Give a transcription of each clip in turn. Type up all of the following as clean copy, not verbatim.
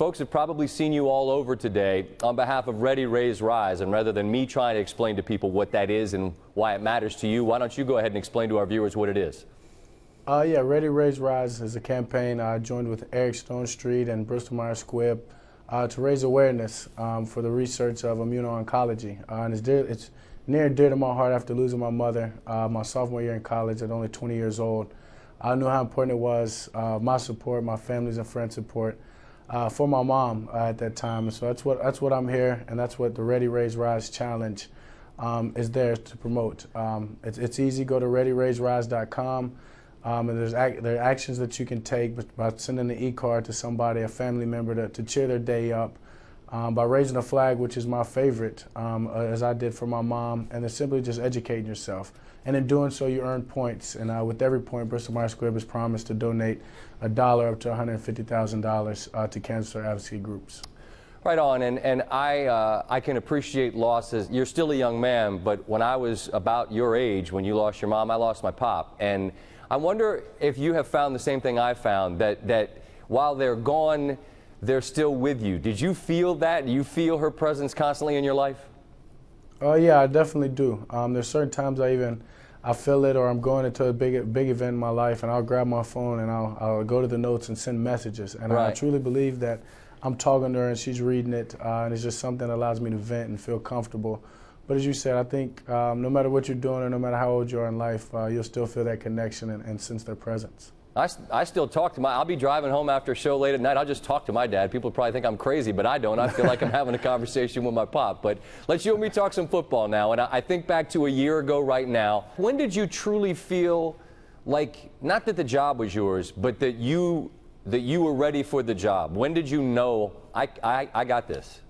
folks have probably seen you all over today on behalf of Ready, Raise, Rise. And rather than me trying to explain to people what that is and why it matters to you, why don't you go ahead and explain to our viewers what it is? Yeah, Ready, Raise, Rise is a campaign I joined with Eric Stone Street and Bristol Myers Squibb to raise awareness for the research of immuno-oncology. And it's near and dear to my heart after losing my mother my sophomore year in college at only 20 years old. I knew how important it was, my support, my family's and friends' support for my mom at that time. And so that's what I'm here, and that's what the Ready, Raise, Rise Challenge is there to promote. It's easy. Go to readyraiserise.com. And there are actions that you can take by sending an e-card to somebody, a family member, to cheer their day up, by raising a flag, which is my favorite, as I did for my mom, and then simply just educating yourself. And in doing so, you earn points. And with every point, Bristol Myers Squibb has promised to donate $1 up to $150,000 to cancer advocacy groups. Right on, and I can appreciate losses. You're still a young man, but when I was about your age, when you lost your mom, I lost my pop. And I wonder if you have found the same thing I found, that while they're gone, they're still with you. Did you feel that? Do you feel her presence constantly in your life? Yeah, I definitely do. There's certain times I feel it, or I'm going into a big event in my life, and I'll grab my phone and I'll go to the notes and send messages. And right. I truly believe that I'm talking to her and she's reading it, and it's just something that allows me to vent and feel comfortable. But as you said, I think no matter what you're doing or no matter how old you are in life, you'll still feel that connection and sense their presence. I still talk to I'll be driving home after a show late at night. I'll just talk to my dad. People probably think I'm crazy, but I don't. I feel like I'm having a conversation with my pop. But let's you and me talk some football now. And I think back to a year ago right now. When did you truly feel like, not that the job was yours, but that you were ready for the job? When did you know, I got this?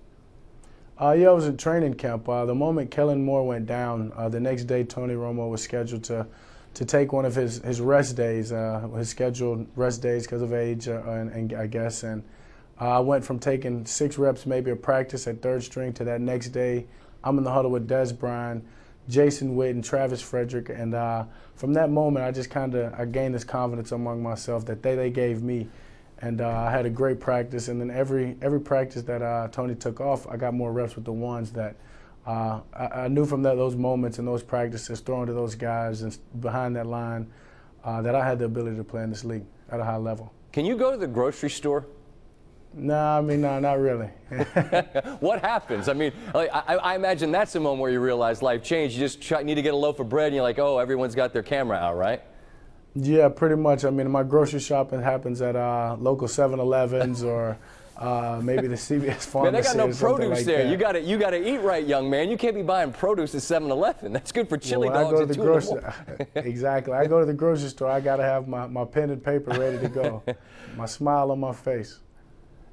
Yeah, I was in training camp. The moment Kellen Moore went down, the next day Tony Romo was scheduled to take one of his rest days, his scheduled rest days because of age, and I guess. And I went from taking 6 reps maybe of practice at third string to that next day I'm in the huddle with Des Bryant, Jason Witt, and Travis Frederick. And from that moment, I gained this confidence among myself that they gave me. And I had a great practice, and then every practice that Tony took off, I got more reps with the ones that I knew from those moments and those practices, throwing to those guys and behind that line, that I had the ability to play in this league at a high level. Can you go to the grocery store? No, not really. What happens? I mean, I imagine that's the moment where you realize life changed. You just need to get a loaf of bread, and you're like, oh, everyone's got their camera out, right? Yeah, pretty much. I mean, my grocery shopping happens at local 7-Elevens or maybe the CVS pharmacy. Man, they got no produce like there. That. You gotta eat right, young man. You can't be buying produce at 7-Eleven. That's good for chili dogs. I go to the grocery. Exactly. I go to the grocery store. I gotta have my pen and paper ready to go, my smile on my face.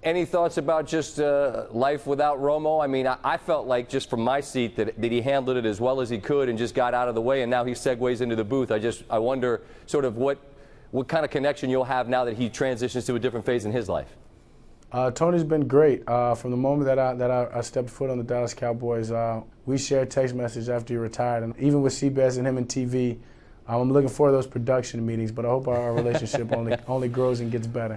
Any thoughts about just life without Romo? I mean, I felt like just from my seat that he handled it as well as he could and just got out of the way, and now he segues into the booth. I wonder sort of what kind of connection you'll have now that he transitions to a different phase in his life. Tony's been great. From the moment that I stepped foot on the Dallas Cowboys, we shared text messages after he retired, and even with CBS and him and TV, I'm looking forward to those production meetings, but I hope our relationship only grows and gets better.